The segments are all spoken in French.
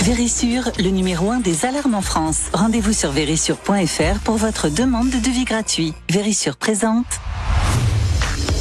Vérissure, le numéro 1 des alarmes en France. Rendez-vous sur vérissure.fr pour votre demande de devis gratuit. Vérissure présente.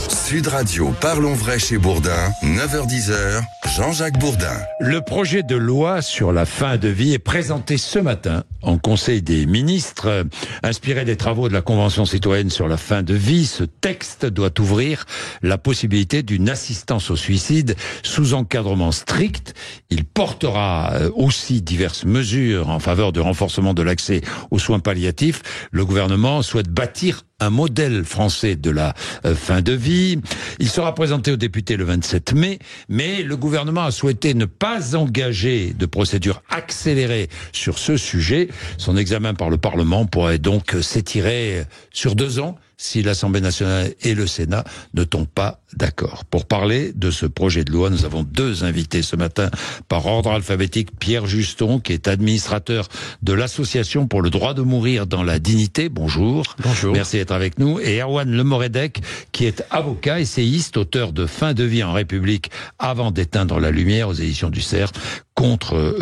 Sud Radio, parlons vrai chez Bourdin, 9h-10h, Jean-Jacques Bourdin. Le projet de loi sur la fin de vie est présenté ce matin en Conseil des ministres. Inspiré des travaux de la Convention citoyenne sur la fin de vie, ce texte doit ouvrir la possibilité d'une assistance au suicide sous encadrement strict. Il portera aussi diverses mesures en faveur du renforcement de l'accès aux soins palliatifs. Le gouvernement souhaite bâtir un modèle français de la fin de vie. Il sera présenté aux députés le 27 mai, mais le gouvernement a souhaité ne pas engager de procédure accélérée sur ce sujet. Son examen par le Parlement pourrait donc s'étirer sur 2 ans si l'Assemblée nationale et le Sénat ne tombent pas d'accord. Pour parler de ce projet de loi, nous avons 2 invités ce matin par ordre alphabétique. Pierre Juston, qui est administrateur de l'Association pour le droit de mourir dans la dignité. Bonjour. Bonjour. Merci d'être avec nous. Et Erwan Lemoredec, qui est avocat, essayiste, auteur de Fin de vie en République avant d'éteindre la lumière aux éditions du Cerf, contre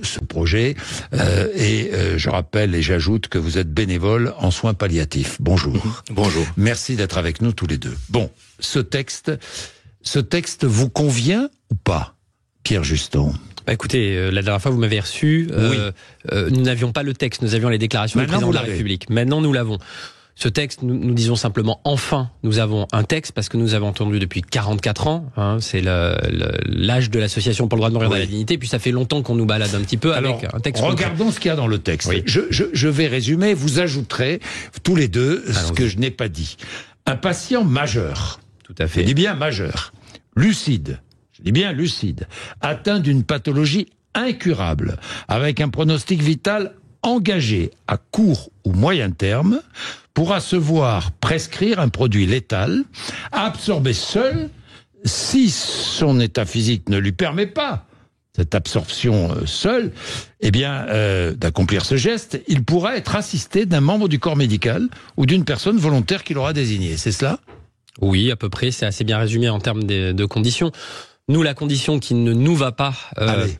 ce projet. Je rappelle et j'ajoute que vous êtes bénévole en soins palliatifs. Bonjour. Bonjour. Merci d'être avec nous tous les deux. Bon, ce texte vous convient ou pas, Pierre Juston? Écoutez, la dernière fois vous m'avez reçu, nous n'avions pas le texte, nous avions les déclarations du président de la République. Maintenant nous l'avons. Ce texte, nous disons simplement enfin, nous avons un texte parce que nous avons entendu depuis 44 ans, c'est l'âge de l'association pour le droit de mourir dans la dignité, puis ça fait longtemps qu'on nous balade un petit peu avec un texte. Regardons ce qu'il y a dans le texte. Oui. Je vais résumer, vous ajouterez tous les deux ce que je n'ai pas dit. Un patient majeur, tout à fait. Je dis bien majeur, lucide, je dis bien lucide, atteint d'une pathologie incurable, avec un pronostic vital engagé à court ou moyen terme, pourra se voir prescrire un produit létal, absorbé seul, si son état physique ne lui permet pas cette absorption seule, d'accomplir ce geste, il pourra être assisté d'un membre du corps médical ou d'une personne volontaire qu'il aura désignée. C'est cela ? Oui, à peu près, c'est assez bien résumé en termes de conditions. Nous, la condition qui ne nous va pas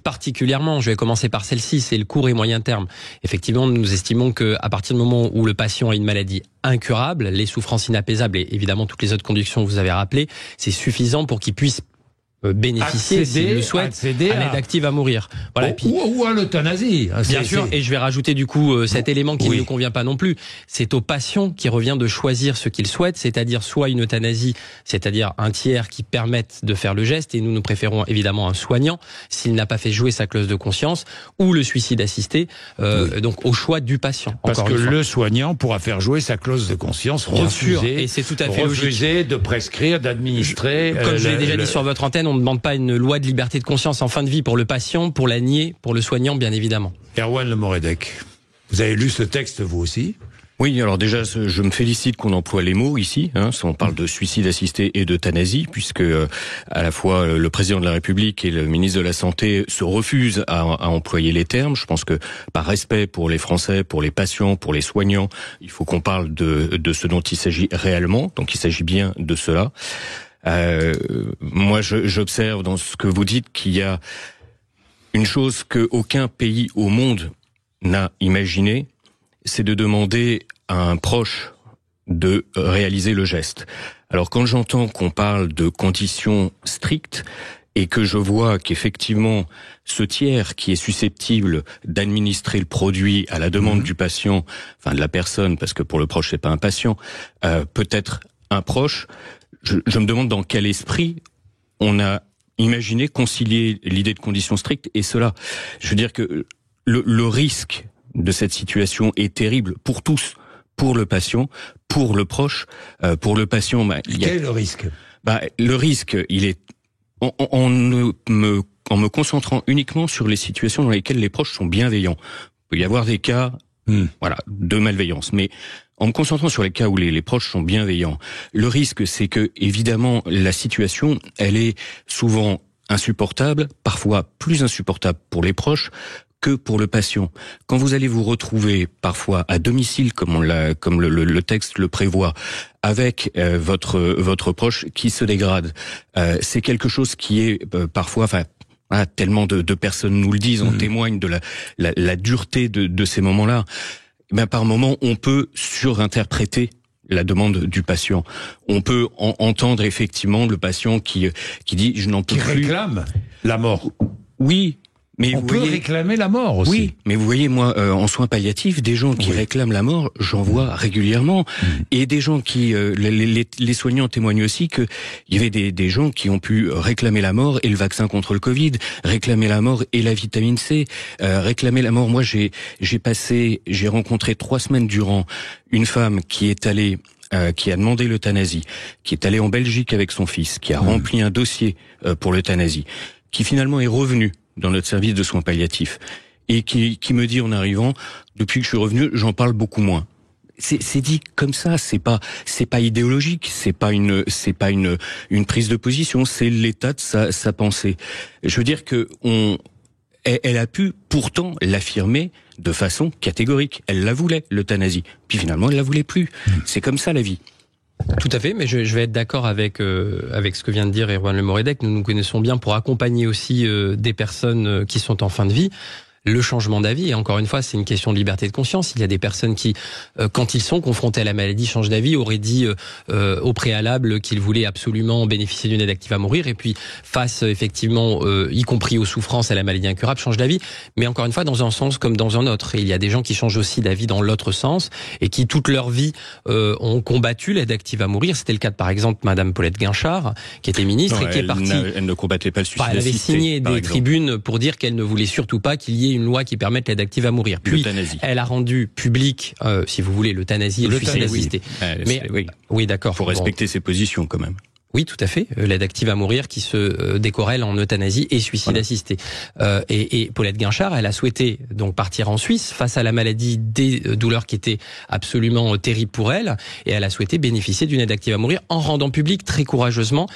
particulièrement, je vais commencer par celle-ci, c'est le court et moyen terme. Effectivement, nous estimons que à partir du moment où le patient a une maladie incurable, les souffrances inapaisables et évidemment toutes les autres conditions que vous avez rappelées, c'est suffisant pour qu'il puisse bénéficier, s'il le souhaite, à l'aide active à mourir. Voilà, ou à l'euthanasie. Bien sûr, et je vais rajouter du coup cet élément qui ne nous convient pas non plus. C'est au patient qui revient de choisir ce qu'il souhaite, c'est-à-dire soit une euthanasie, c'est-à-dire un tiers qui permette de faire le geste, et nous préférons évidemment un soignant, s'il n'a pas fait jouer sa clause de conscience, ou le suicide assisté, donc au choix du patient. Parce que le soignant pourra faire jouer sa clause de conscience, refuser, et c'est tout à fait refuser de prescrire, d'administrer. Comme je l'ai déjà dit sur votre antenne, on ne demande pas une loi de liberté de conscience en fin de vie pour le patient, pour la nier, pour le soignant, bien évidemment. Erwan Lemoredec, vous avez lu ce texte vous aussi ? Oui, alors déjà, je me félicite qu'on emploie les mots ici. On parle de suicide assisté et d'euthanasie, puisque à la fois le président de la République et le ministre de la Santé se refusent à employer les termes. Je pense que par respect pour les Français, pour les patients, pour les soignants, il faut qu'on parle de ce dont il s'agit réellement. Donc il s'agit bien de cela. Moi, j'observe dans ce que vous dites qu'il y a une chose qu'aucun pays au monde n'a imaginé, c'est de demander à un proche de réaliser le geste. Alors quand j'entends qu'on parle de conditions strictes et que je vois qu'effectivement ce tiers qui est susceptible d'administrer le produit à la demande du patient, enfin de la personne, parce que pour le proche c'est pas un patient, peut être un proche, je me demande dans quel esprit on a imaginé concilier l'idée de conditions strictes et cela. Je veux dire que le risque de cette situation est terrible pour tous, pour le patient, pour le proche, pour le patient. Quel est le risque ? Le risque, il est en me concentrant uniquement sur les situations dans lesquelles les proches sont bienveillants. Il peut y avoir des cas, de malveillance, mais en me concentrant sur les cas où les proches sont bienveillants, le risque, c'est que évidemment la situation, elle est souvent insupportable, parfois plus insupportable pour les proches que pour le patient. Quand vous allez vous retrouver parfois à domicile, comme le texte le prévoit, avec votre proche qui se dégrade, c'est quelque chose qui est parfois, Ah, tellement de personnes nous le disent, en témoignent de la dureté de ces moments-là. Ben, par moment, on peut surinterpréter la demande du patient. On peut entendre effectivement le patient qui dit je n'en peux plus. Qui réclame la mort. Oui. Mais on peut réclamer la mort aussi. Oui, mais vous voyez, moi, en soins palliatifs, des gens qui réclament la mort, j'en vois régulièrement. Et des gens qui, les soignants témoignent aussi qu'il y avait des gens qui ont pu réclamer la mort et le vaccin contre le Covid, réclamer la mort et la vitamine C, réclamer la mort. Moi, j'ai rencontré 3 semaines durant une femme qui est allée qui a demandé l'euthanasie, qui est allée en Belgique avec son fils, qui a rempli un dossier pour l'euthanasie, qui finalement est revenue dans notre service de soins palliatifs et qui me dit en arrivant, depuis que je suis revenu, j'en parle beaucoup moins. C'est dit comme ça, c'est pas idéologique, c'est pas une prise de position, c'est l'état de sa pensée. Je veux dire que elle a pu pourtant l'affirmer de façon catégorique. Elle la voulait, l'euthanasie. Puis finalement, elle la voulait plus. C'est comme ça la vie. Tout à fait, mais je vais être d'accord avec ce que vient de dire Erwan Le Moredec. Nous nous connaissons bien pour accompagner aussi des personnes qui sont en fin de vie. Le changement d'avis, et encore une fois, c'est une question de liberté de conscience. Il y a des personnes qui, quand ils sont confrontés à la maladie, changent d'avis, auraient dit au préalable qu'ils voulaient absolument bénéficier d'une aide active à mourir, et puis face effectivement, y compris aux souffrances, à la maladie incurable, changent d'avis. Mais encore une fois, dans un sens comme dans un autre. Et il y a des gens qui changent aussi d'avis dans l'autre sens, et qui toute leur vie ont combattu l'aide active à mourir. C'était le cas de, par exemple, Madame Paulette Guinchard, qui était ministre et qui est partie. Elle ne combattait pas le suicide assisté. Elle avait signé des tribunes pour dire qu'elle ne voulait surtout pas qu'il y ait une loi qui permette l'aide active à mourir. Puis, elle a rendu public, si vous voulez, l'euthanasie et le suicide assisté. Mais oui, d'accord. Faut respecter ses positions quand même. Oui, tout à fait. L'aide active à mourir qui se décorrèle en euthanasie et suicide assisté. Et Paulette Guinchard, elle a souhaité donc partir en Suisse face à la maladie, des douleurs qui étaient absolument terribles pour elle, et elle a souhaité bénéficier d'une aide active à mourir en rendant public très courageusement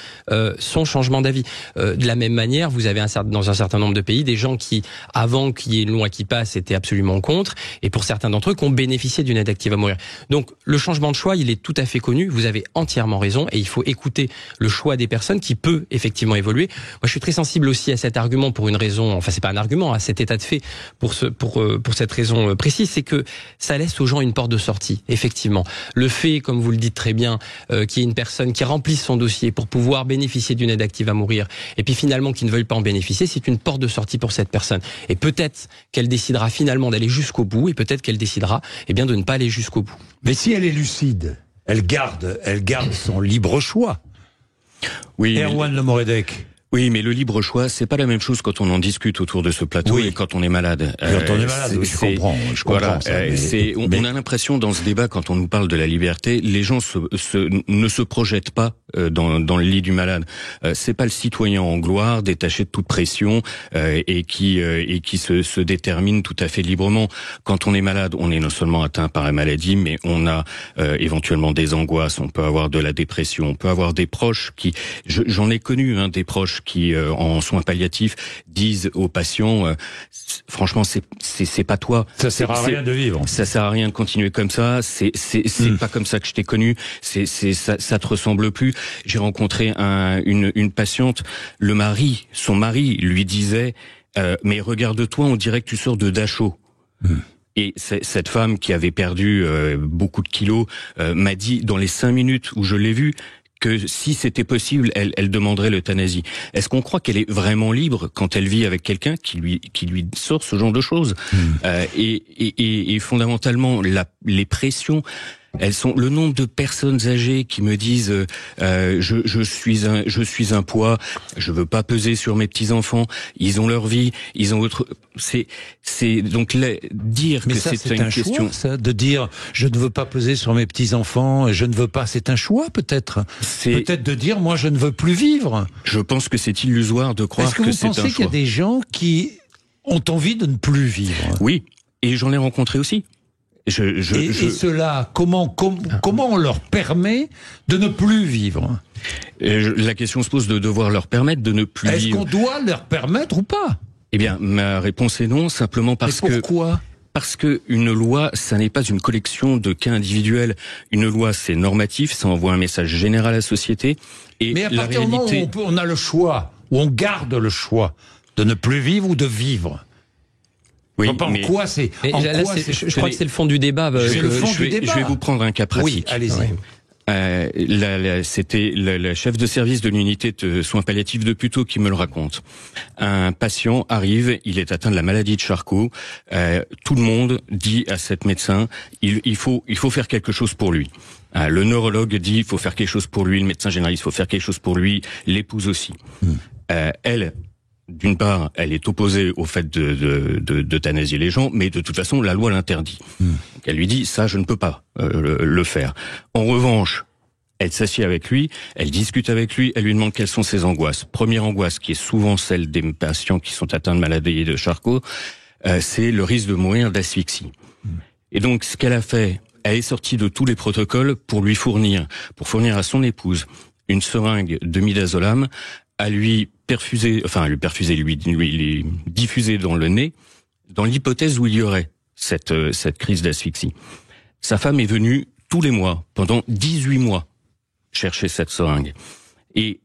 son changement d'avis. De la même manière, vous avez dans un certain nombre de pays des gens qui, avant qu'il y ait une loi qui passe, étaient absolument contre, et pour certains d'entre eux, qui ont bénéficié d'une aide active à mourir. Donc le changement de choix, il est tout à fait connu. Vous avez entièrement raison, et il faut écouter le choix des personnes qui peut effectivement évoluer. Moi, je suis très sensible aussi à cet argument pour une raison, enfin c'est pas un argument, à cet état de fait pour cette raison précise, c'est que ça laisse aux gens une porte de sortie. Effectivement, le fait, comme vous le dites très bien, qu'il y ait une personne qui remplisse son dossier pour pouvoir bénéficier d'une aide active à mourir, et puis finalement qui ne veuille pas en bénéficier, c'est une porte de sortie pour cette personne. Et peut-être qu'elle décidera finalement d'aller jusqu'au bout, et peut-être qu'elle décidera, bien, de ne pas aller jusqu'au bout. Mais si elle est lucide, elle garde son libre choix. Oui, Erwan Le Moredec. Oui, mais le libre choix, c'est pas la même chose quand on en discute autour de ce plateau et quand on est malade. Quand on est malade, je comprends. Voilà, ça, on a l'impression dans ce débat, quand on nous parle de la liberté, les gens ne se projettent pas dans le lit du malade. C'est pas le citoyen en gloire, détaché de toute pression et qui se détermine tout à fait librement. Quand on est malade, on est non seulement atteint par la maladie, mais on a éventuellement des angoisses, on peut avoir de la dépression, on peut avoir des proches qui, j'en ai connu des proches qui en soins palliatifs disent aux patients franchement c'est pas toi, ça sert à rien de vivre, ça sert à rien de continuer comme ça, c'est pas comme ça que je t'ai connu, ça te ressemble plus. J'ai rencontré une patiente, son mari lui disait mais regarde-toi, on dirait que tu sors de Dachau. Et cette femme qui avait perdu beaucoup de kilos m'a dit dans les 5 minutes où je l'ai vue que si c'était possible, elle demanderait l'euthanasie. Est-ce qu'on croit qu'elle est vraiment libre quand elle vit avec quelqu'un qui lui sort ce genre de choses? Et fondamentalement, les pressions, elles sont le nombre de personnes âgées qui me disent je suis un poids, je veux pas peser sur mes petits enfants, ils ont leur vie, ils ont autre. C'est donc dire mais que ça, c'est une question, choix, ça, de dire je ne veux pas peser sur mes petits enfants, je ne veux pas, c'est un choix peut-être. Peut-être de dire moi je ne veux plus vivre. Je pense que c'est illusoire de croire que c'est un choix. Est-ce que vous pensez qu'il y a des gens qui ont envie de ne plus vivre? Oui, et j'en ai rencontré aussi. Et cela, comment on leur permet de ne plus vivre? La question se pose de devoir leur permettre de ne plus vivre. Est-ce qu'on doit leur permettre ou pas? Eh bien, ma réponse est non, simplement parce que... Pourquoi? Parce que une loi, ça n'est pas une collection de cas individuels. Une loi, c'est normatif, ça envoie un message général à la société. Et mais à partir du moment où on a le choix, où on garde le choix, De ne plus vivre ou de vivre? Oui, en quoi c'est... Je crois que c'est le fond du débat. Je vais vous prendre un cas pratique. Oui, allez-y. C'était la chef de service de l'unité de soins palliatifs de Puteaux qui me le raconte. Un patient arrive, il est atteint de la maladie de Charcot. Tout le monde dit à cette médecin, il faut faire quelque chose pour lui. Le neurologue dit, il faut faire quelque chose pour lui. Le médecin généraliste, il faut faire quelque chose pour lui. L'épouse aussi. Elle, d'une part, elle est opposée au fait d'euthanasier les gens, mais de toute façon, la loi l'interdit. Donc elle lui dit, ça, je ne peux pas le faire. En revanche, elle s'assied avec lui, elle discute avec lui, elle lui demande quelles sont ses angoisses. Première angoisse, qui est souvent celle des patients qui sont atteints de maladie de Charcot, c'est le risque de mourir d'asphyxie. Et donc, ce qu'elle a fait, elle est sortie de tous les protocoles pour fournir à son épouse une seringue de midazolam, à lui diffuser dans le nez, dans l'hypothèse où il y aurait cette crise d'asphyxie. Sa femme est venue tous les mois, pendant 18 mois, chercher cette seringue. Et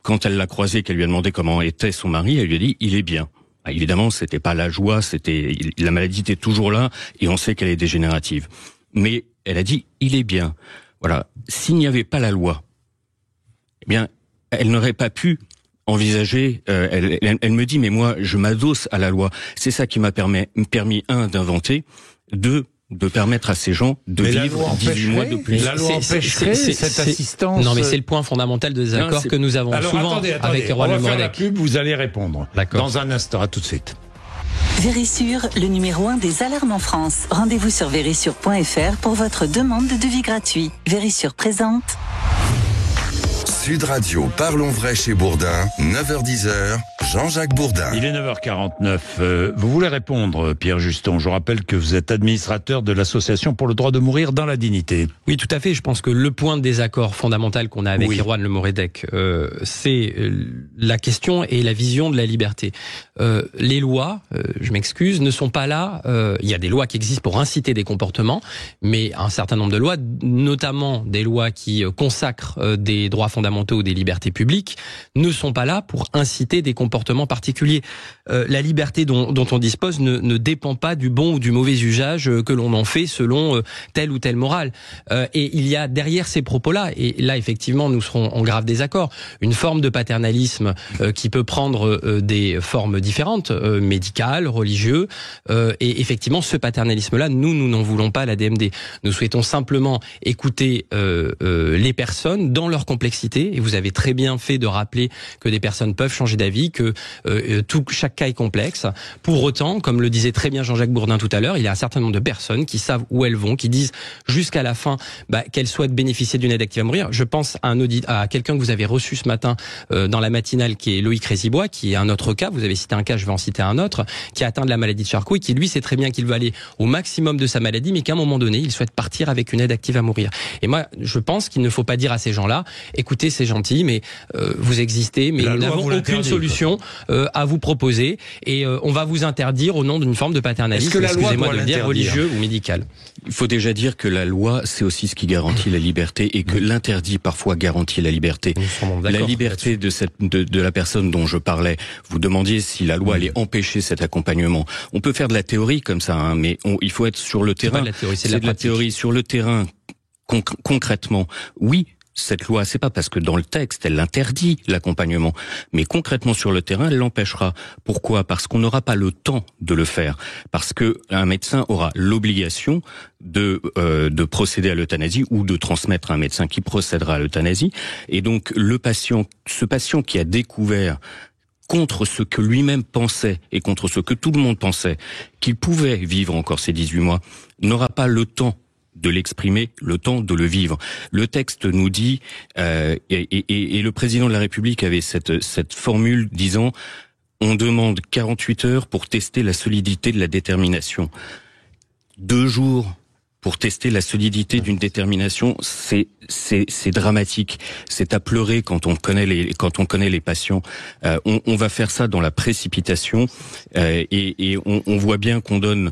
quand elle l'a croisé, qu'elle lui a demandé comment était son mari, elle lui a dit, il est bien. Évidemment, c'était pas la joie, la maladie était toujours là, et on sait qu'elle est dégénérative. Mais elle a dit, il est bien. Voilà. S'il n'y avait pas la loi, eh bien, elle n'aurait pas pu envisager, elle me dit, mais moi, je m'adosse à la loi. C'est ça qui m'a permis, d'inventer, de permettre à ces gens de vivre 18 mois de plus. La loi empêcherait cette assistance. Non, mais c'est le point fondamental de désaccord que nous avons souvent avec Erwan Le Moredec. On va faire la pub, vous allez répondre. Dans un instant, à tout de suite. Vérissure, le numéro 1 des alarmes en France. Rendez-vous sur vérissure.fr pour votre demande de devis gratuit. Vérissure présente. Sud Radio, parlons vrai chez Bourdin, 9h-10h, Jean-Jacques Bourdin. Il est 9h49. Vous voulez répondre, Pierre Juston? Je rappelle que vous êtes administrateur de l'Association pour le droit de mourir dans la dignité. Oui, tout à fait. Je pense que le point de désaccord fondamental qu'on a avec Erwan Le Moredec, c'est la question et la vision de la liberté. Les lois, je m'excuse, ne sont pas là. Il y a des lois qui existent pour inciter des comportements, mais un certain nombre de lois, notamment des lois qui consacrent des droits fondamentaux ou des libertés publiques, ne sont pas là pour inciter des comportements particuliers. La liberté dont on dispose ne dépend pas du bon ou du mauvais usage que l'on en fait selon telle ou telle morale. Et il y a derrière ces propos-là, et là effectivement nous serons en grave désaccord, une forme de paternalisme qui peut prendre des formes différentes, médicales, religieuses, et effectivement ce paternalisme-là, nous n'en voulons pas à la DMD. Nous souhaitons simplement écouter les personnes dans leur complexité, et vous avez très bien fait de rappeler que des personnes peuvent changer d'avis, que chaque cas est complexe. Pour autant, comme le disait très bien Jean-Jacques Bourdin tout à l'heure, il y a un certain nombre de personnes qui savent où elles vont, qui disent jusqu'à la fin qu'elles souhaitent bénéficier d'une aide active à mourir. Je pense à quelqu'un que vous avez reçu ce matin dans la matinale, qui est Loïc Rézibois, qui est un autre cas. Vous avez cité un cas, je vais en citer un autre, qui a atteint de la maladie de Charcot et qui lui sait très bien qu'il veut aller au maximum de sa maladie, mais qu'à un moment donné, il souhaite partir avec une aide active à mourir. Et moi, je pense qu'il ne faut pas dire à ces gens-là, écoutez, c'est gentil, mais vous existez, mais nous n'avons aucune solution à vous proposer, et on va vous interdire au nom d'une forme de paternalisme, excusez-moi de le dire, religieux ou médical. Il faut déjà dire que la loi, c'est aussi ce qui garantit la liberté, et que l'interdit parfois garantit la liberté. La liberté de la personne dont je parlais, vous demandiez si la loi allait empêcher cet accompagnement. On peut faire de la théorie comme ça, mais il faut être sur le terrain. C'est pas de la théorie, c'est de la théorie sur le terrain. Concrètement, oui. Cette loi, c'est pas parce que dans le texte, elle interdit l'accompagnement, mais concrètement sur le terrain, elle l'empêchera. Pourquoi? Parce qu'on n'aura pas le temps de le faire. Parce que un médecin aura l'obligation de procéder à l'euthanasie, ou de transmettre à un médecin qui procédera à l'euthanasie. Et donc, ce patient qui a découvert, contre ce que lui-même pensait et contre ce que tout le monde pensait, qu'il pouvait vivre encore ces 18 mois, n'aura pas le temps de l'exprimer, le temps de le vivre. Le texte nous dit, et le président de la République avait cette formule disant, on demande 48 heures pour tester la solidité de la détermination. 2 jours pour tester la solidité d'une détermination, c'est dramatique. C'est à pleurer quand on connaît les patients. On va faire ça dans la précipitation, et on voit bien qu'on donne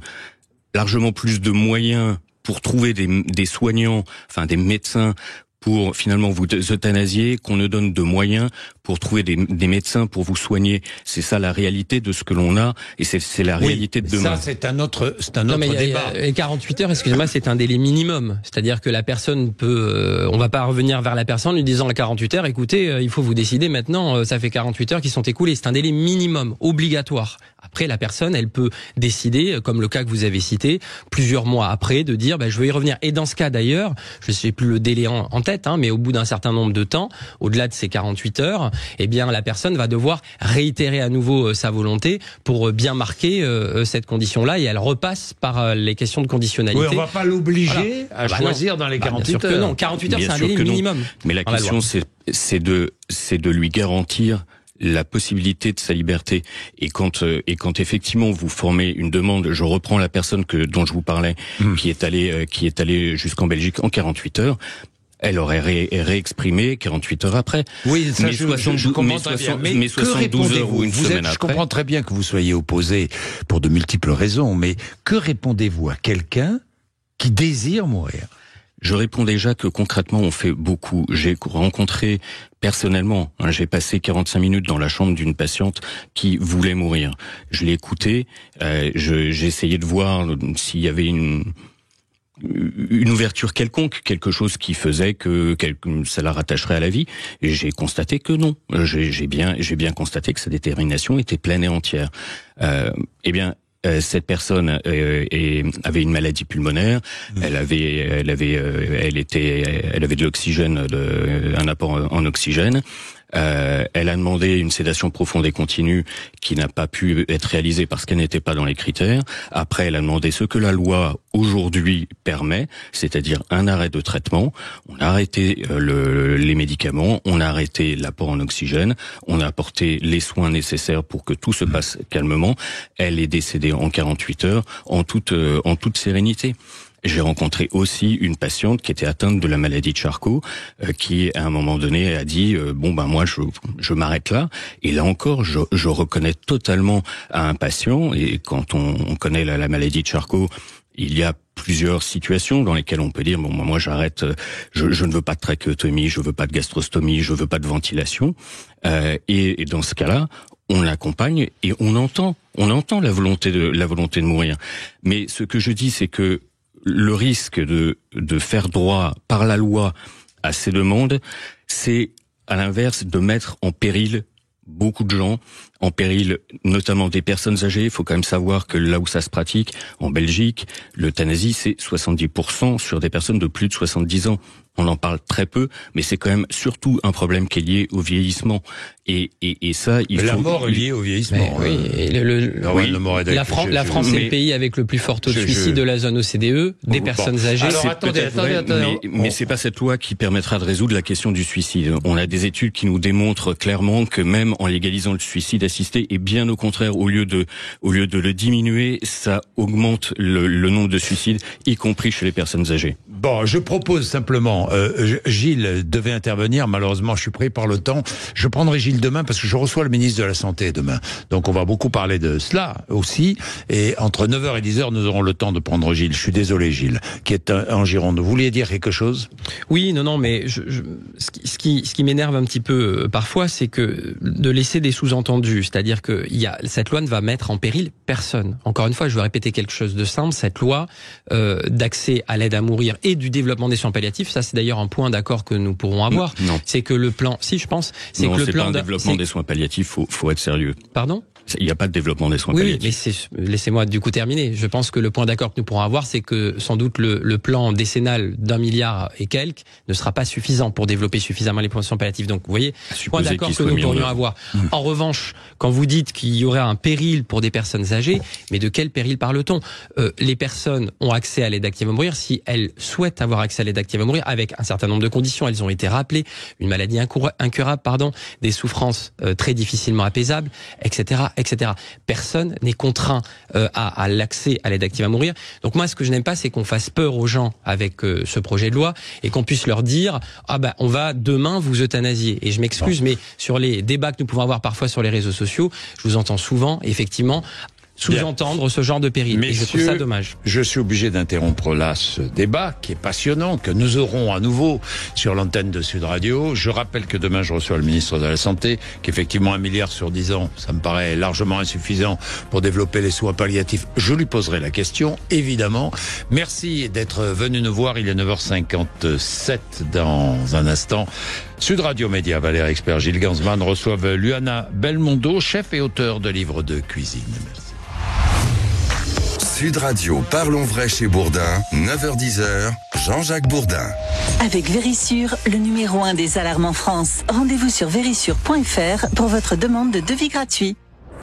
largement plus de moyens pour trouver des soignants, enfin des médecins, pour finalement vous euthanasier, qu'on ne donne de moyens pour trouver des médecins pour vous soigner. C'est ça la réalité de ce que l'on a, et c'est la réalité de demain. Ça, c'est un autre débat. Les 48 heures, excusez-moi, c'est un délai minimum. C'est-à-dire que la personne peut, on va pas revenir vers la personne lui disant à 48 heures, écoutez, il faut vous décider maintenant, ça fait 48 heures qui sont écoulées. C'est un délai minimum, obligatoire. Après, la personne, elle peut décider, comme le cas que vous avez cité, plusieurs mois après, de dire, je veux y revenir. Et dans ce cas d'ailleurs, je ne sais plus le délai en tête, mais au bout d'un certain nombre de temps, au-delà de ces 48 heures, eh bien, la personne va devoir réitérer à nouveau sa volonté pour bien marquer cette condition-là, et elle repasse par les questions de conditionnalité. Oui, on va pas l'obliger à choisir dans les 48 heures. Que non, 48 heures, c'est un délai minimum. Mais la question, c'est de lui garantir la possibilité de sa liberté. Et quand effectivement vous formez une demande, je reprends la personne dont je vous parlais, qui est allée jusqu'en Belgique en 48 heures, elle aurait réexprimé 48 heures après. Oui, ça, je comprends très bien. Mais 72 heures ou une semaine après. Je comprends très bien que vous soyez opposé pour de multiples raisons, mais que répondez-vous à quelqu'un qui désire mourir ? Je réponds déjà que concrètement, on fait beaucoup. J'ai rencontré personnellement, j'ai passé 45 minutes dans la chambre d'une patiente qui voulait mourir. Je l'ai écoutée, j'ai essayé de voir s'il y avait une ouverture quelconque, quelque chose qui faisait que ça la rattacherait à la vie. Et j'ai constaté que non. J'ai bien constaté que sa détermination était pleine et entière. Cette personne avait une maladie pulmonaire. Elle avait de l'oxygène, un apport en oxygène. Elle a demandé une sédation profonde et continue qui n'a pas pu être réalisée parce qu'elle n'était pas dans les critères. Après, elle a demandé ce que la loi aujourd'hui permet, c'est-à-dire un arrêt de traitement. On a arrêté les médicaments, on a arrêté l'apport en oxygène, on a apporté les soins nécessaires pour que tout se passe calmement. Elle est décédée en 48 heures en toute sérénité. J'ai rencontré aussi une patiente qui était atteinte de la maladie de Charcot, qui à un moment donné a dit moi je m'arrête là. Et là encore, je reconnais totalement à un patient. Et quand on connaît la maladie de Charcot, il y a plusieurs situations dans lesquelles on peut dire moi j'arrête. Je ne veux pas de trachéotomie, je veux pas de gastrostomie, je veux pas de ventilation. Et dans ce cas-là, on l'accompagne et on entend la volonté de mourir. Mais ce que je dis, c'est que le risque de faire droit par la loi à ces demandes, c'est à l'inverse de mettre en péril beaucoup de gens, en péril notamment des personnes âgées. Il faut quand même savoir que là où ça se pratique, en Belgique, l'euthanasie c'est 70% sur des personnes de plus de 70 ans. On en parle très peu, mais c'est quand même surtout un problème qui est lié au vieillissement. Et ça, la mort est liée au vieillissement. Oui, la France est le pays avec le plus fort taux de suicide de la zone OCDE, des personnes âgées. Alors attendez. Mais c'est pas cette loi qui permettra de résoudre la question du suicide. On a des études qui nous démontrent clairement que même en légalisant le suicide assisté, et bien au contraire, au lieu de le diminuer, ça augmente le nombre de suicides, y compris chez les personnes âgées. Bon, je propose simplement, Gilles devait intervenir, malheureusement je suis pris par le temps, je prendrai Gilles demain parce que je reçois le ministre de la Santé demain, donc on va beaucoup parler de cela aussi, et entre 9h et 10h nous aurons le temps de prendre Gilles. Je suis désolé Gilles, qui est en Gironde. Vous vouliez dire quelque chose ? Oui, non, mais ce qui m'énerve un petit peu parfois, c'est que de laisser des sous-entendus, c'est-à-dire que cette loi ne va mettre en péril personne. Encore une fois, je veux répéter quelque chose de simple, cette loi d'accès à l'aide à mourir et du développement des soins palliatifs, ça c'est d'ailleurs un point d'accord que nous pourrons avoir. Non. C'est que le plan, c'est que le plan pas un développement des soins palliatifs, faut être sérieux. Pardon ? Il n'y a pas de développement des soins palliatifs. Oui, mais laissez-moi du coup terminer. Je pense que le point d'accord que nous pourrons avoir, c'est que sans doute le plan décennal d'1 milliard et quelques ne sera pas suffisant pour développer suffisamment les soins palliatifs. Donc vous voyez, point d'accord que nous pourrions avoir. En revanche, quand vous dites qu'il y aurait un péril pour des personnes âgées, mais de quel péril parle-t-on ? Les personnes ont accès à l'aide active à mourir si elles souhaitent avoir accès à l'aide active à mourir avec un certain nombre de conditions. Elles ont été rappelées, une maladie incurable, des souffrances très difficilement apaisables, etc. Personne n'est contraint à l'accès à l'aide active à mourir. Donc moi, ce que je n'aime pas, c'est qu'on fasse peur aux gens avec ce projet de loi et qu'on puisse leur dire on va demain vous euthanasier. Et je m'excuse, mais sur les débats que nous pouvons avoir parfois sur les réseaux sociaux, je vous entends souvent, effectivement, sous-entendre ce genre de péril. Messieurs, et je trouve ça dommage. Je suis obligé d'interrompre là ce débat qui est passionnant, que nous aurons à nouveau sur l'antenne de Sud Radio. Je rappelle que demain je reçois le ministre de la Santé, qu'effectivement 1 milliard sur 10 ans, ça me paraît largement insuffisant pour développer les soins palliatifs. Je lui poserai la question, évidemment. Merci d'être venu nous voir. Il est 9h57 dans un instant. Sud Radio Média, Valérie Expert, Gilles Gansman reçoivent Luana Belmondo, chef et auteur de livres de cuisine. Merci. Sud Radio, parlons vrai chez Bourdin, 9h-10h, Jean-Jacques Bourdin. Avec Vérissure, le numéro 1 des alarmes en France. Rendez-vous sur vérissure.fr pour votre demande de devis gratuit.